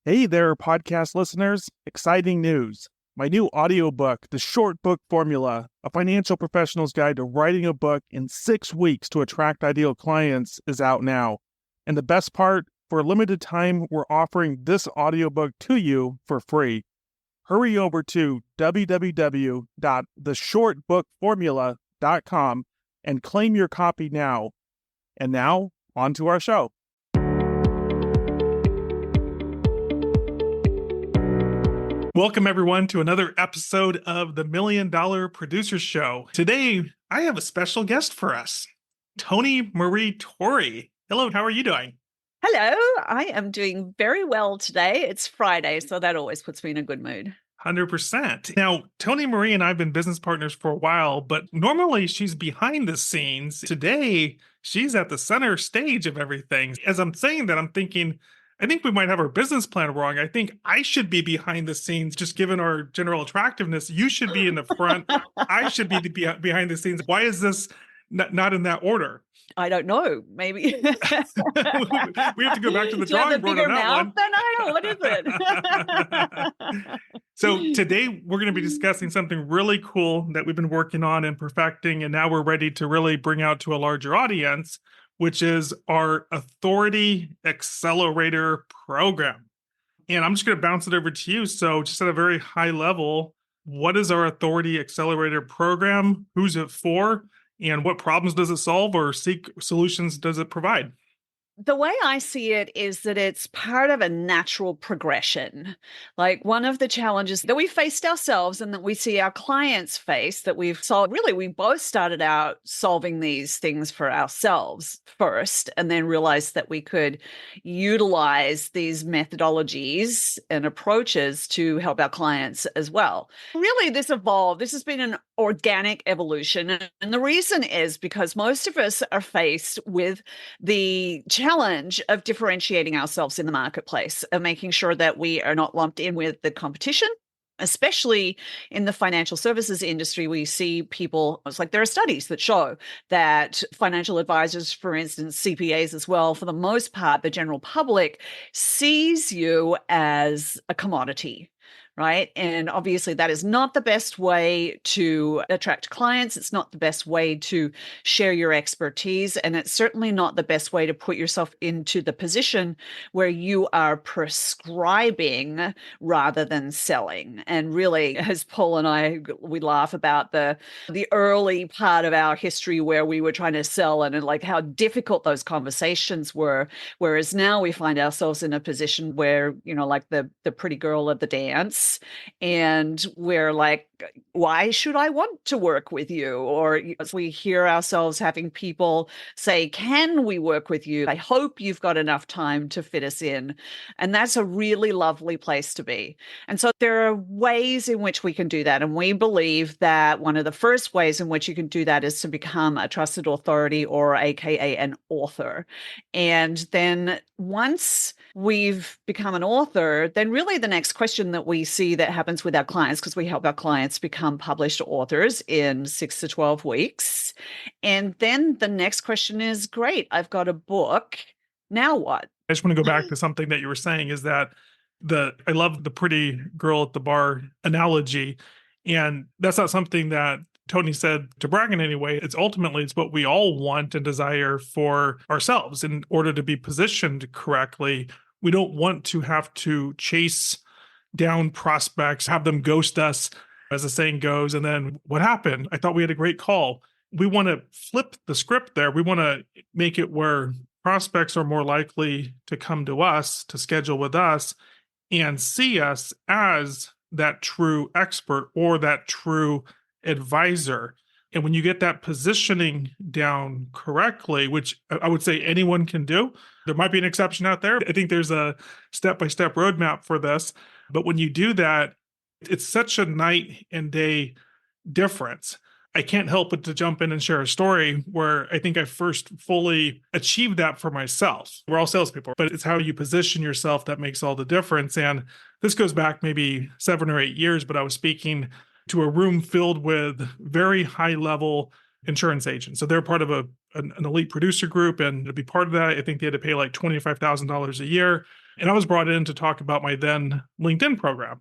Hey there, podcast listeners. Exciting news. My new audiobook, The Short Book Formula, a financial professional's guide to writing a book in 6 weeks to attract ideal clients, is out now. And the best part, for a limited time, we're offering this audiobook to you for free. Hurry over to www.theshortbookformula.com and claim your copy now. And now, on to our show. Welcome, everyone, to another episode of the $1 Million Producer Show. Today, I have a special guest for us, Maree Torrey. Hello, how are you doing? Hello, I am doing very well today. It's Friday, so that always puts me in a good mood. 100%. Now, Maree and I have been business partners for a while, but normally she's behind the scenes. Today, she's at the center stage of everything. As I'm saying that, I'm thinking, I think we might have our business plan wrong. I think I should be behind the scenes, just given our general attractiveness. You should be in the front. I should be behind the scenes. Why is this not in that order? I don't know. Maybe we have to go back to the drawing board on that one. Than I know. What is it? So today we're going to be discussing something really cool that we've been working on and perfecting, and now we're ready to really bring out to a larger audience, which is our Authority Accelerator Program. And I'm just going to bounce it over to you. So just at a very high level, what is our Authority Accelerator Program? Who's it for? And what problems does it solve or seek solutions does it provide? The way I see it is that it's part of a natural progression. Like one of the challenges that we faced ourselves and that we see our clients face that we've solved, really, we both started out solving these things for ourselves first, and then realized that we could utilize these methodologies and approaches to help our clients as well. Really, this evolved. This has been an organic evolution. And the reason is because most of us are faced with the challenge of differentiating ourselves in the marketplace, of making sure that we are not lumped in with the competition. Especially in the financial services industry, we see people, it's like there are studies that show that financial advisors, for instance, CPAs as well, for the most part, the general public sees you as a commodity. Right. And obviously, that is not the best way to attract clients. It's not the best way to share your expertise. And it's certainly not the best way to put yourself into the position where you are prescribing rather than selling. And really, as Paul and I, we laugh about the early part of our history where we were trying to sell and like how difficult those conversations were. Whereas now we find ourselves in a position where, like the pretty girl at the dance. And we're like, why should I want to work with you? Or we hear ourselves having people say, can we work with you? I hope you've got enough time to fit us in. And that's a really lovely place to be. And so there are ways in which we can do that. And we believe that one of the first ways in which you can do that is to become a trusted authority, or AKA an author. And then once we've become an author, then really the next question that we see that happens with our clients, because we help our clients become published authors in 6 to 12 weeks. And then the next question is, great, I've got a book. Now what? I just want to go back to something that you were saying is that I love the pretty girl at the bar analogy. And that's not something that Tony said to brag in any way. It's what we all want and desire for ourselves in order to be positioned correctly. We don't want to have to chase down prospects, have them ghost us, as the saying goes. And then what happened? I thought we had a great call. We want to flip the script there. We want to make it where prospects are more likely to come to us, to schedule with us, and see us as that true expert or that true advisor. And when you get that positioning down correctly, which I would say anyone can do, there might be an exception out there. I think there's a step-by-step roadmap for this. But when you do that, it's such a night and day difference. I can't help but to jump in and share a story where I think I first fully achieved that for myself. We're all salespeople, but it's how you position yourself that makes all the difference. And this goes back maybe 7 or 8 years, but I was speaking to a room filled with very high level insurance agents. So they're part of an elite producer group. And to be part of that, I think they had to pay like $25,000 a year. And I was brought in to talk about my then LinkedIn program.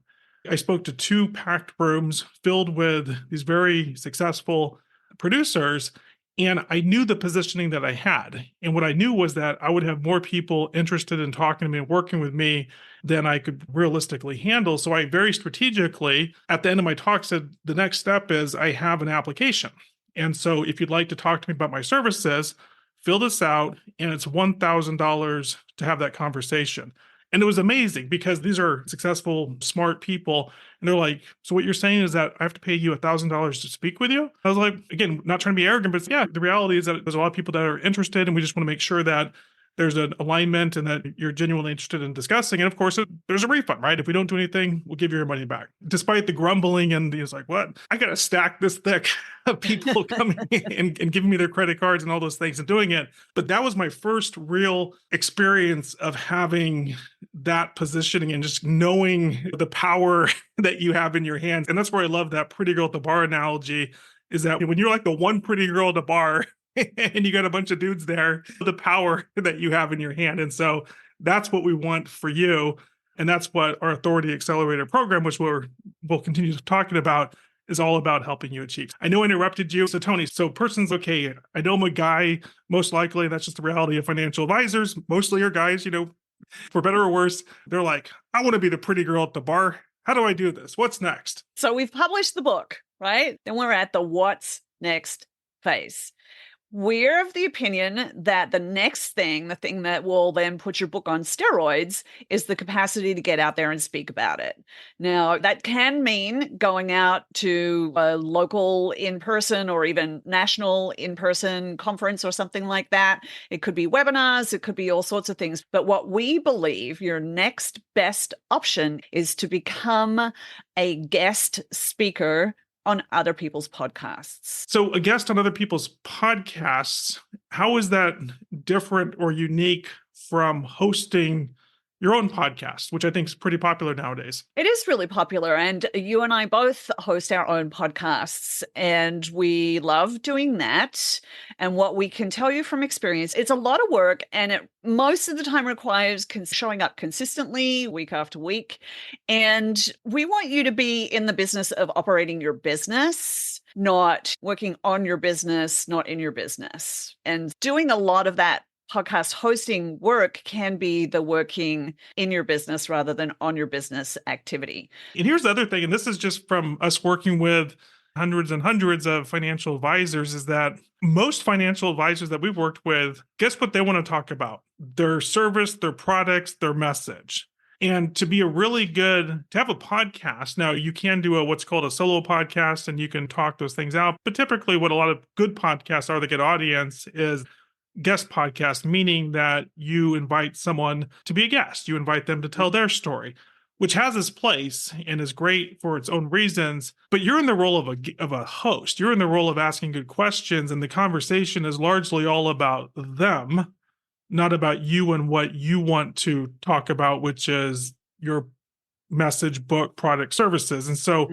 I spoke to 2 packed rooms filled with these very successful producers, and I knew the positioning that I had. And what I knew was that I would have more people interested in talking to me and working with me than I could realistically handle. So I very strategically, at the end of my talk, said the next step is I have an application. And so if you'd like to talk to me about my services, fill this out, and it's $1,000 to have that conversation. And it was amazing because these are successful, smart people. And they're like, so what you're saying is that I have to pay you $1,000 to speak with you? I was like, again, not trying to be arrogant, but yeah, the reality is that there's a lot of people that are interested, and we just want to make sure that there's an alignment and that you're genuinely interested in discussing. And of course, there's a refund, right? If we don't do anything, we'll give you your money back. Despite the grumbling, and he's like, what? I got to stack this thick of people coming in and giving me their credit cards and all those things and doing it. But that was my first real experience of having that positioning and just knowing the power that you have in your hands. And that's where I love that pretty girl at the bar analogy, is that when you're like the one pretty girl at the bar, and you got a bunch of dudes there, the power that you have in your hand. And so that's what we want for you. And that's what our Authority Accelerator Program, which we'll continue talking about, is all about helping you achieve. I know I interrupted you. So Tony, person's okay. I know I'm a guy, most likely. That's just the reality of financial advisors. Mostly are guys, for better or worse. They're like, I want to be the pretty girl at the bar. How do I do this? What's next? So we've published the book, right? Then we're at the what's next phase. We're of the opinion that the next thing, the thing that will then put your book on steroids, is the capacity to get out there and speak about it. Now, that can mean going out to a local in-person or even national in-person conference or something like that. It could be webinars, it could be all sorts of things. But what we believe your next best option is to become a guest speaker on other people's podcasts. So a guest on other people's podcasts, how is that different or unique from hosting your own podcast, which I think is pretty popular nowadays? It is really popular. And you and I both host our own podcasts, and we love doing that. And what we can tell you from experience, it's a lot of work, and it most of the time requires showing up consistently week after week. And we want you to be in the business of operating your business, not working on your business, not in your business. And doing a lot of that podcast hosting work can be the working in your business rather than on your business activity. And here's the other thing, and this is just from us working with hundreds and hundreds of financial advisors, is that most financial advisors that we've worked with, guess what they want to talk about? Their service, their products, their message. And to have a podcast, now you can do what's called a solo podcast, and you can talk those things out. But typically what a lot of good podcasts are that get audience is guest podcast, meaning that you invite someone to be a guest. You invite them to tell their story, which has its place and is great for its own reasons. But you're in the role of a host. You're in the role of asking good questions, and the conversation is largely all about them, not about you and what you want to talk about, which is your message, book, product, services. And so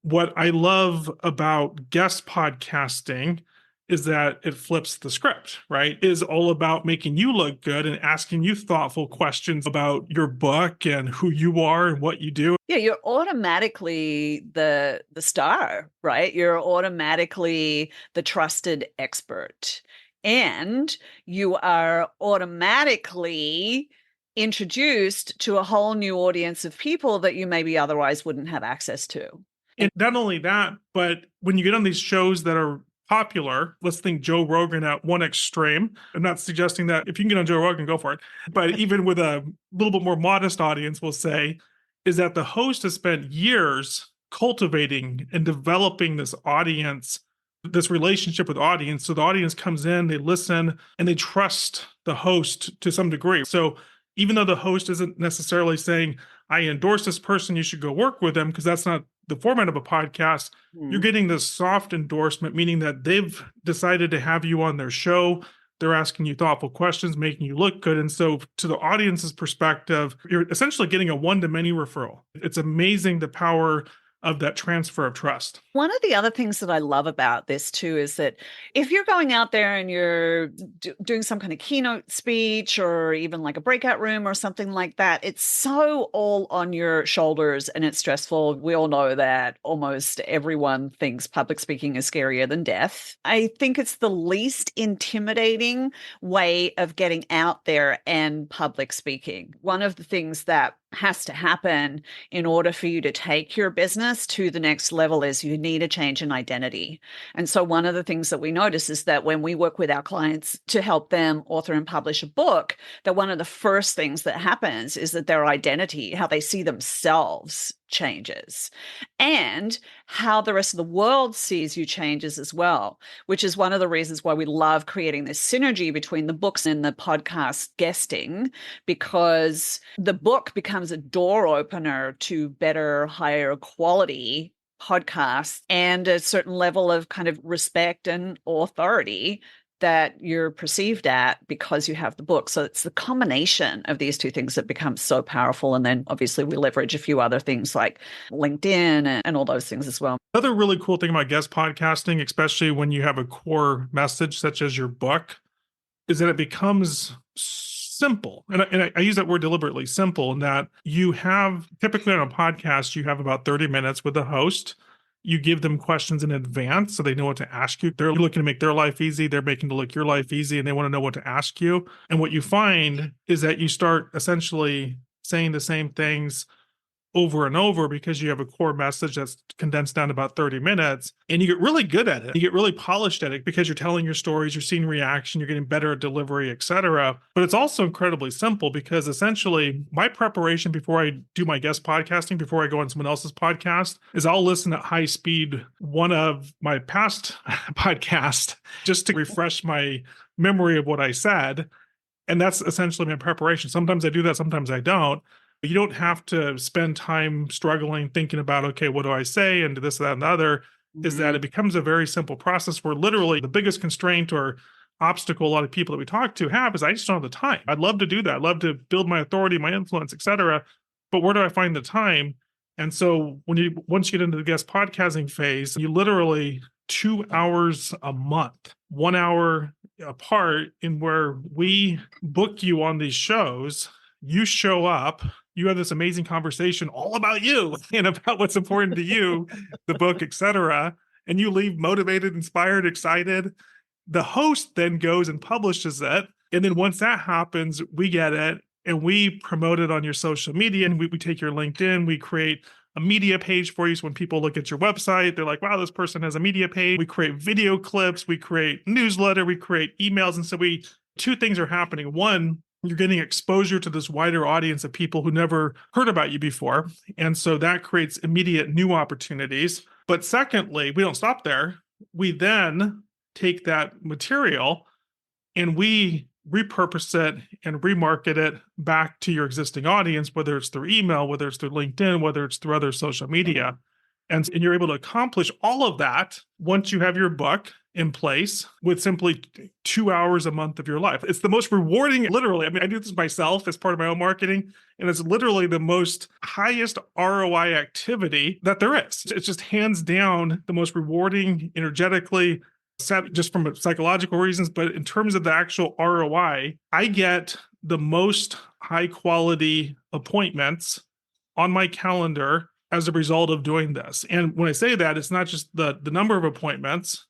what I love about guest podcasting is that it flips the script, right? It is all about making you look good and asking you thoughtful questions about your book and who you are and what you do. Yeah, you're automatically the star, right? You're automatically the trusted expert. And you are automatically introduced to a whole new audience of people that you maybe otherwise wouldn't have access to. And not only that, but when you get on these shows that are popular, let's think Joe Rogan at one extreme. I'm not suggesting that if you can get on Joe Rogan, go for it. But even with a little bit more modest audience, we'll say, is that the host has spent years cultivating and developing this audience, this relationship with audience. So the audience comes in, they listen, and they trust the host to some degree. So even though the host isn't necessarily saying, I endorse this person, you should go work with them, because that's not the format of a podcast, you're getting this soft endorsement, meaning that they've decided to have you on their show. They're asking you thoughtful questions, making you look good. And so to the audience's perspective, you're essentially getting a one-to-many referral. It's amazing the power of that transfer of trust. One of the other things that I love about this too is that if you're going out there and you're doing some kind of keynote speech or even like a breakout room or something like that, it's so all on your shoulders and it's stressful. We all know that almost everyone thinks public speaking is scarier than death. I think it's the least intimidating way of getting out there and public speaking. One of the things that has to happen in order for you to take your business to the next level is you need a change in identity. And so one of the things that we notice is that when we work with our clients to help them author and publish a book, that one of the first things that happens is that their identity, how they see themselves, changes, and how the rest of the world sees you changes as well, which is one of the reasons why we love creating this synergy between the books and the podcast guesting, because the book becomes a door opener to better, higher quality podcasts and a certain level of kind of respect and authority that you're perceived at because you have the book. So it's the combination of these two things that becomes so powerful. And then obviously we leverage a few other things like LinkedIn and all those things as well. Another really cool thing about guest podcasting, especially when you have a core message such as your book, is that it becomes simple. And I use that word deliberately, simple, in that you have, typically on a podcast, you have about 30 minutes with the host. You give them questions in advance so they know what to ask you. They're looking to make their life easy. They're making to look your life easy, and they want to know what to ask you. And what you find is that you start essentially saying the same things over and over because you have a core message that's condensed down to about 30 minutes, and you get really good at it. You get really polished at it because you're telling your stories, you're seeing reaction, you're getting better at delivery, etc. But it's also incredibly simple because essentially my preparation before I do my guest podcasting, before I go on someone else's podcast, is I'll listen at high speed one of my past podcast just to refresh my memory of what I said. And that's essentially my preparation. Sometimes I do that, sometimes I don't. You don't have to spend time struggling, thinking about, okay, what do I say? And this, that, and the other, is that it becomes a very simple process where literally the biggest constraint or obstacle a lot of people that we talk to have is I just don't have the time. I'd love to do that. I'd love to build my authority, my influence, et cetera. But where do I find the time? And so once you get into the guest podcasting phase, you literally 2 hours a month, 1 hour apart, in where we book you on these shows. You show up, you have this amazing conversation all about you and about what's important to you, the book, etc. And you leave motivated, inspired, excited. The host then goes and publishes it. And then once that happens, we get it and we promote it on your social media. And we take your LinkedIn, we create a media page for you. So when people look at your website, they're like, wow, this person has a media page. We create video clips, we create newsletter, we create emails. And so two things are happening. One, you're getting exposure to this wider audience of people who never heard about you before. And so that creates immediate new opportunities. But secondly, we don't stop there. We then take that material and we repurpose it and remarket it back to your existing audience, whether it's through email, whether it's through LinkedIn, whether it's through other social media. And you're able to accomplish all of that once you have your book in place with simply 2 hours a month of your life. It's the most rewarding, literally. I mean, I do this myself as part of my own marketing, and it's literally the most highest ROI activity that there is. It's just hands down the most rewarding, energetically, just from psychological reasons, but in terms of the actual ROI, I get the most high quality appointments on my calendar as a result of doing this. And when I say that, it's not just the number of appointments,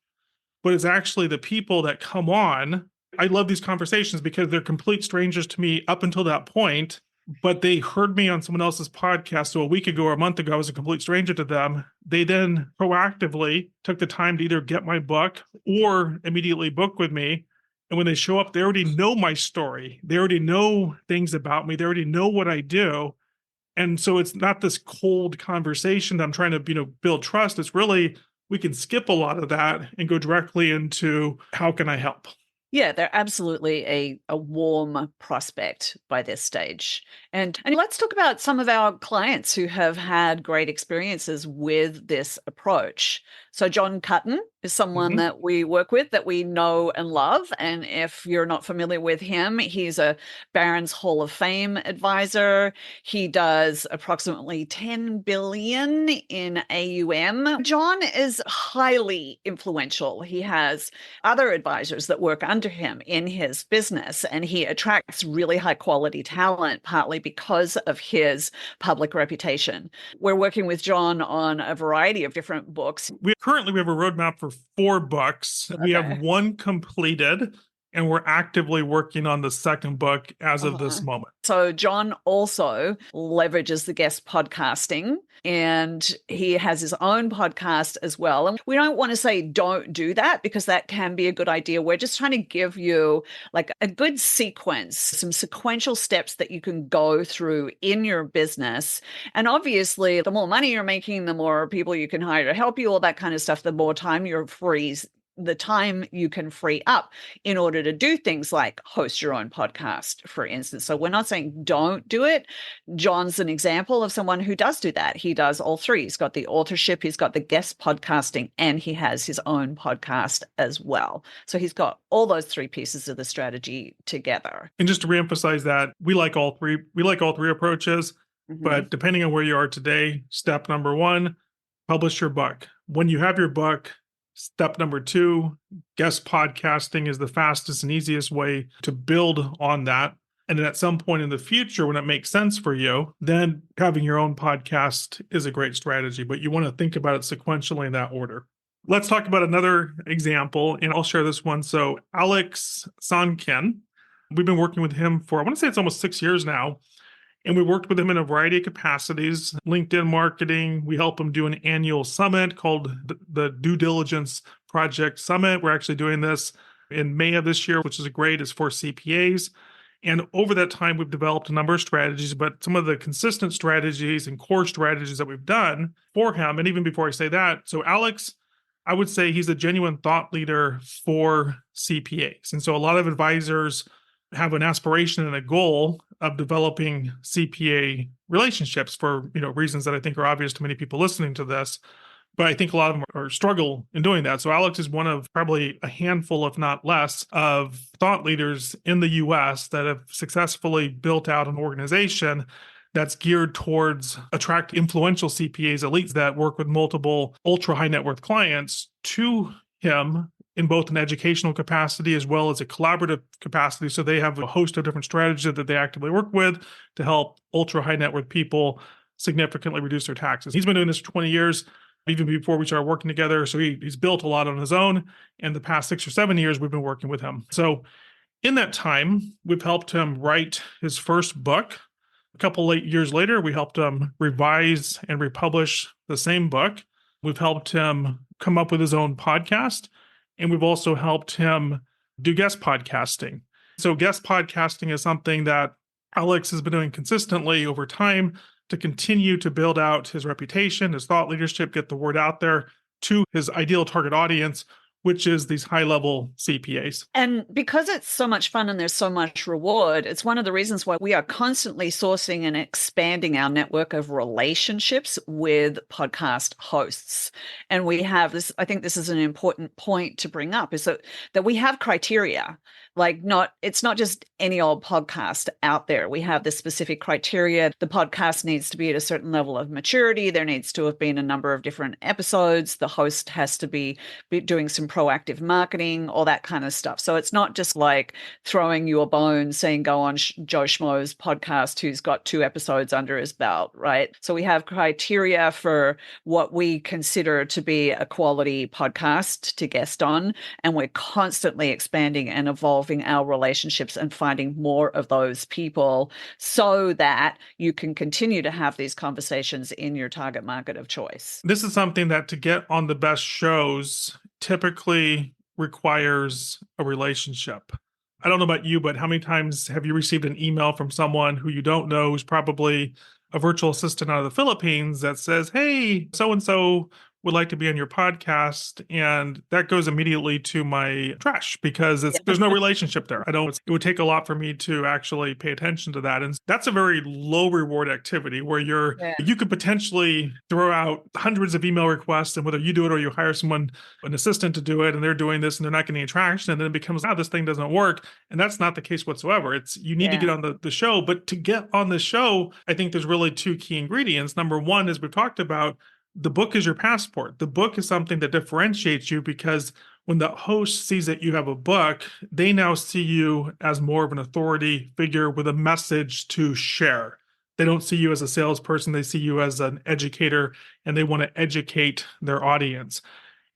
but it's actually the people that come on. I love these conversations because they're complete strangers to me up until that point, but they heard me on someone else's podcast. So a week ago or a month ago, I was a complete stranger to them. They then proactively took the time to either get my book or immediately book with me. And when they show up, they already know my story. They already know things about me. They already know what I do. And so it's not this cold conversation that I'm trying to, build trust. It's really, we can skip a lot of that and go directly into how can I help? Yeah, they're absolutely a warm prospect by this stage. And let's talk about some of our clients who have had great experiences with this approach. So John Cutton, is someone Mhm. that we work with that we know and love. And if you're not familiar with him, he's a Barron's Hall of Fame advisor. He does approximately 10 billion in AUM. John is highly influential. He has other advisors that work under him in his business, and he attracts really high quality talent, partly because of his public reputation. We're working with John on a variety of different books. We have a roadmap for 4 books. We have Okay. one completed, and we're actively working on the second book as of this moment. So John also leverages the guest podcasting, and he has his own podcast as well. And we don't want to say don't do that, because that can be a good idea. We're just trying to give you like a good sequence, some sequential steps that you can go through in your business. And obviously, the more money you're making, the more people you can hire to help you, all that kind of stuff, the more time you're free, the time you can free up in order to do things like host your own podcast, for instance. So we're not saying don't do it. John's an example of someone who does do that. He does all three. He's got the authorship, he's got the guest podcasting, and he has his own podcast as well. So he's got all those three pieces of the strategy together. And just to reemphasize that, we like all three. We like all three approaches, but depending on where you are today, step number 1, publish your book. When you have your book, step number 2, guest podcasting is the fastest and easiest way to build on that. And then at some point in the future, when it makes sense for you, then having your own podcast is a great strategy, but you want to think about it sequentially in that order. Let's talk about another example, and I'll share this one. So Alex Sonkin, we've been working with him for, I want to say it's almost 6 years now. And we worked with him in a variety of capacities, LinkedIn marketing. We help him do an annual summit called the Due Diligence Project Summit. We're actually doing this in May of this year, which is great. It's for CPAs. And over that time, we've developed a number of strategies, but some of the consistent strategies and core strategies that we've done for him. And even before I say that, so Alex, I would say he's a genuine thought leader for CPAs. And so a lot of advisors have an aspiration and a goal of developing CPA relationships for reasons that I think are obvious to many people listening to this. But I think a lot of them are struggle in doing that. So Alex is one of probably a handful, if not less, of thought leaders in the US that have successfully built out an organization that's geared towards attract influential CPAs, elites that work with multiple ultra high net worth clients to him in both an educational capacity as well as a collaborative capacity. So they have a host of different strategies that they actively work with to help ultra high net worth people significantly reduce their taxes. He's been doing this for 20 years, even before we started working together. So he's built a lot on his own. And the past 6 or 7 years, we've been working with him. So in that time, we've helped him write his first book. A couple years later, we helped him revise and republish the same book. We've helped him come up with his own podcast. And we've also helped him do guest podcasting. So guest podcasting is something that Alex has been doing consistently over time to continue to build out his reputation, his thought leadership, get the word out there to his ideal target audience, which is these high-level CPAs. And because it's so much fun and there's so much reward, it's one of the reasons why we are constantly sourcing and expanding our network of relationships with podcast hosts. And we have this, I think this is an important point to bring up, is that we have criteria. It's not just any old podcast out there. We have this specific criteria. The podcast needs to be at a certain level of maturity. There needs to have been a number of different episodes. The host has to be doing some proactive marketing, all that kind of stuff. So it's not just like throwing you a bone saying, go on Joe Schmo's podcast who's got 2 episodes under his belt, right? So we have criteria for what we consider to be a quality podcast to guest on. And we're constantly expanding and evolving our relationships and finding more of those people so that you can continue to have these conversations in your target market of choice. This is something that to get on the best shows typically requires a relationship. I don't know about you, but how many times have you received an email from someone who you don't know, who's probably a virtual assistant out of the Philippines, that says, hey, so-and-so would like to be on your podcast. And that goes immediately to my trash because there's no relationship there. It would take a lot for me to actually pay attention to that. And that's a very low reward activity where you could potentially throw out hundreds of email requests, and whether you do it or you hire someone, an assistant to do it, and they're doing this and they're not getting any traction. And then it becomes, this thing doesn't work. And that's not the case whatsoever. You need to get on the show. But to get on the show, I think there's really two key ingredients. Number one, as we've talked about, the book is your passport. The book is something that differentiates you because when the host sees that you have a book, they now see you as more of an authority figure with a message to share. They don't see you as a salesperson. They see you as an educator, and they want to educate their audience.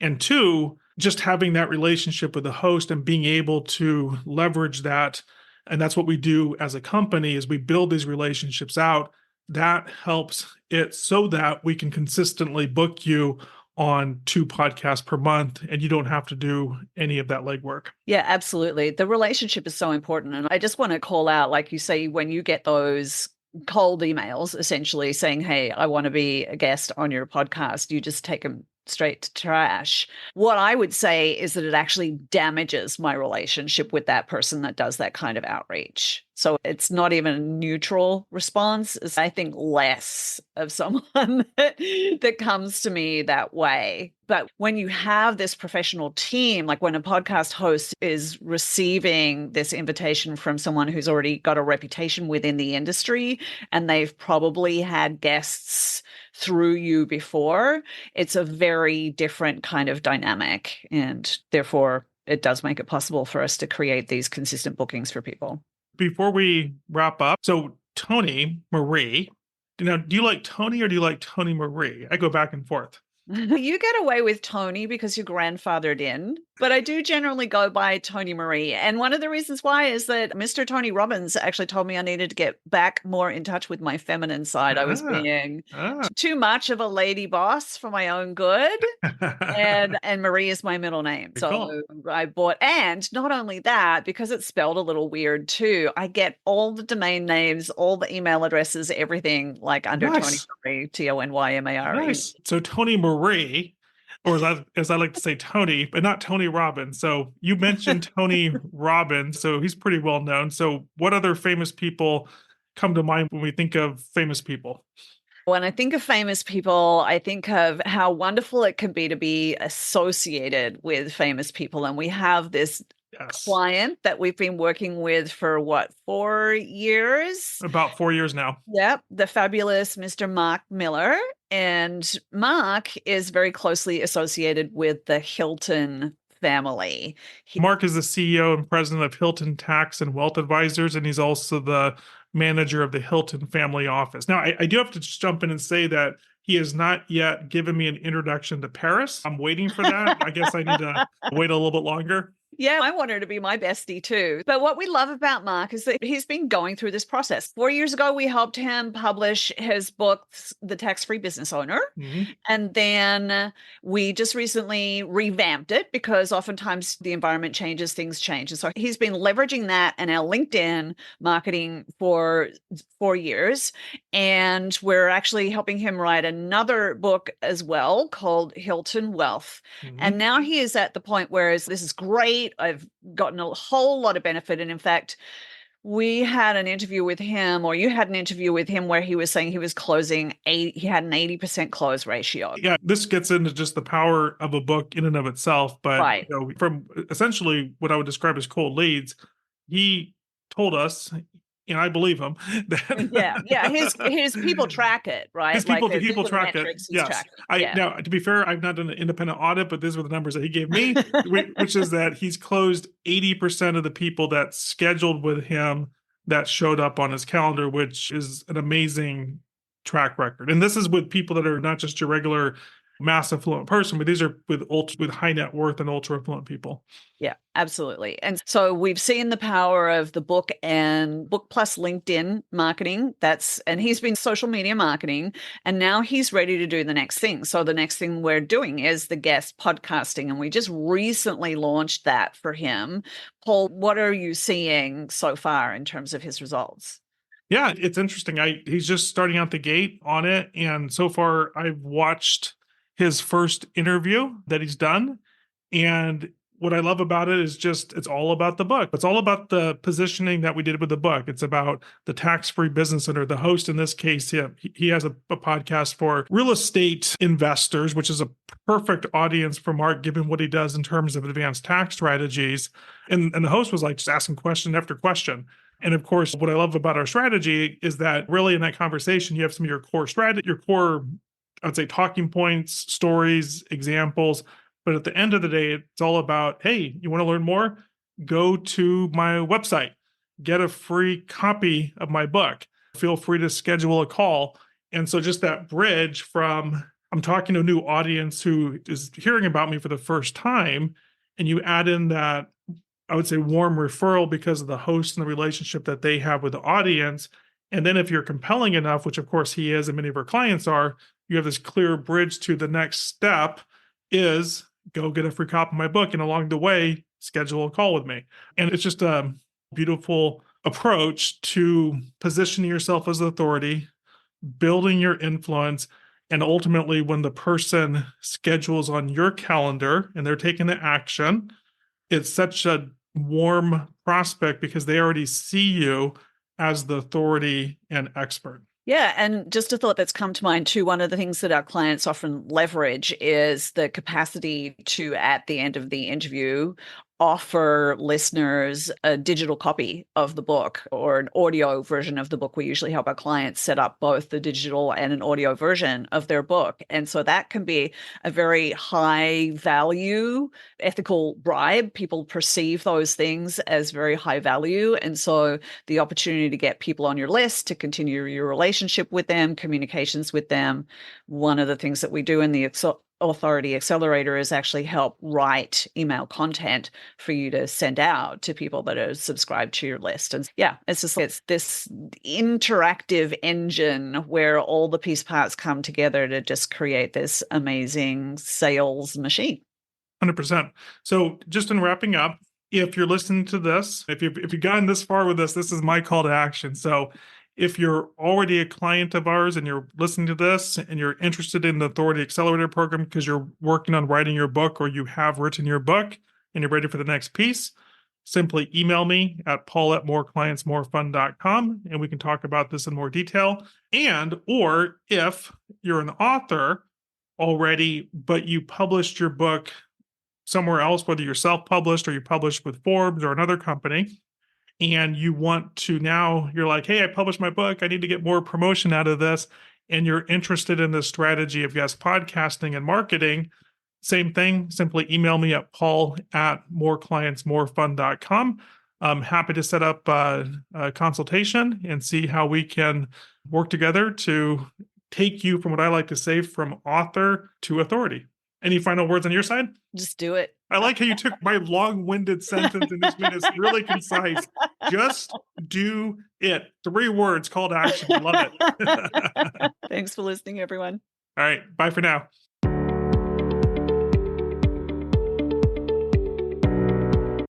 And two, just having that relationship with the host and being able to leverage that. And that's what we do as a company is we build these relationships out. That helps it so that we can consistently book you on 2 podcasts per month, and you don't have to do any of that legwork. Yeah, absolutely. The relationship is so important. And I just want to call out, like you say, when you get those cold emails essentially saying, hey, I want to be a guest on your podcast, you just take them straight to trash. What I would say is that it actually damages my relationship with that person that does that kind of outreach. So it's not even a neutral response. It's, I think, less of someone that comes to me that way. But when you have this professional team, like when a podcast host is receiving this invitation from someone who's already got a reputation within the industry and they've probably had guests through you before, it's a very different kind of dynamic. And therefore, it does make it possible for us to create these consistent bookings for people. Before we wrap up, so Tony Maree, do you like Tony or do you like Tony Maree? I go back and forth. You get away with Tony because you're grandfathered in, but I do generally go by Tony Maree. And one of the reasons why is that Mr. Tony Robbins actually told me I needed to get back more in touch with my feminine side. I was being too much of a lady boss for my own good. And Maree is my middle name. So I bought, and not only that, because it's spelled a little weird too, I get all the domain names, all the email addresses, everything like under Tony Maree, TonyMaree. Nice. So Tony Maree, or as I like to say, Tony, but not Tony Robbins. So you mentioned Tony Robbins, so he's pretty well known. So what other famous people come to mind when we think of famous people? When I think of famous people, I think of how wonderful it can be to be associated with famous people. And we have this client that we've been working with for 4 years? About 4 years now. Yep. The fabulous Mr. Mark Miller. And Mark is very closely associated with the Hilton family. Mark is the CEO and president of Hilton Tax and Wealth Advisors, and he's also the manager of the Hilton family office. Now, I do have to just jump in and say that he has not yet given me an introduction to Paris. I'm waiting for that. I guess I need to wait a little bit longer. Yeah, I want her to be my bestie too. But what we love about Mark is that he's been going through this process. 4 years ago, we helped him publish his book, The Tax-Free Business Owner. Mm-hmm. And then we just recently revamped it because oftentimes the environment changes, things change. And so he's been leveraging that and our LinkedIn marketing for 4 years. And we're actually helping him write another book as well called Hilton Wealth. Mm-hmm. And now he is at the point where this is great. I've gotten a whole lot of benefit. And in fact, we had an interview with him, or you had an interview with him where he was saying he was closing he had an 80% close ratio. Yeah, this gets into just the power of a book in and of itself. But right. From essentially what I would describe as cold leads, he told us, and I believe him. His people track it, right? His people track it. Yes. Now, to be fair, I've not done an independent audit, but these were the numbers that he gave me, which is that he's closed 80% of the people that scheduled with him that showed up on his calendar, which is an amazing track record. And this is with people that are not just your regular mass affluent person, but these are with high net worth and ultra affluent people. Yeah, absolutely. And so we've seen the power of the book and book plus LinkedIn marketing. And he's been social media marketing, and now he's ready to do the next thing. So the next thing we're doing is the guest podcasting. And we just recently launched that for him. Paul, what are you seeing so far in terms of his results? Yeah, it's interesting. He's just starting out the gate on it. And so far I've watched his first interview that he's done. And what I love about it is just, it's all about the book. It's all about the positioning that we did with the book. It's about the tax-free business owner. The host in this case, he has a podcast for real estate investors, which is a perfect audience for Mark, given what he does in terms of advanced tax strategies. And the host was like just asking question after question. And of course, what I love about our strategy is that really in that conversation, you have some of your core strategy, your core, I'd say, talking points, stories, examples. But at the end of the day, it's all about, hey, you want to learn more? Go to my website, get a free copy of my book. Feel free to schedule a call. And so just that bridge from I'm talking to a new audience who is hearing about me for the first time, and you add in that, I would say, warm referral because of the host and the relationship that they have with the audience. And then if you're compelling enough, which of course he is and many of our clients are, you have this clear bridge to the next step is go get a free copy of my book. And along the way, schedule a call with me. And it's just a beautiful approach to positioning yourself as authority, building your influence. And ultimately, when the person schedules on your calendar and they're taking the action, it's such a warm prospect because they already see you as the authority and expert. Yeah. And just a thought that's come to mind too, one of the things that our clients often leverage is the capacity to, at the end of the interview, offer listeners a digital copy of the book or an audio version of the book. We usually help our clients set up both the digital and an audio version of their book. And so that can be a very high value ethical bribe. People perceive those things as very high value. And so the opportunity to get people on your list, to continue your relationship with them, communications with them. One of the things that we do in the Authority Accelerator is actually help write email content for you to send out to people that are subscribed to your list. And yeah, it's this interactive engine where all the piece parts come together to just create this amazing sales machine. 100%. So just in wrapping up, if you're listening to this, if you've gotten this far with this is my call to action. So if you're already a client of ours and you're listening to this and you're interested in the Authority Accelerator Program because you're working on writing your book or you have written your book and you're ready for the next piece, simply email me at paul@moreclientsmorefun.com and we can talk about this in more detail. Or if you're an author already, but you published your book somewhere else, whether you're self-published or you published with Forbes or another company, and you want to now, you're like, hey, I published my book. I need to get more promotion out of this. And you're interested in the strategy of guest podcasting and marketing. Same thing, simply email me at paul@moreclientsmorefun.com. I'm happy to set up a consultation and see how we can work together to take you from what I like to say from author to authority. Any final words on your side? Just do it. I like how you took my long-winded sentence and just made it really concise. Just do it. 3 words, call to action. I love it. Thanks for listening, everyone. All right. Bye for now.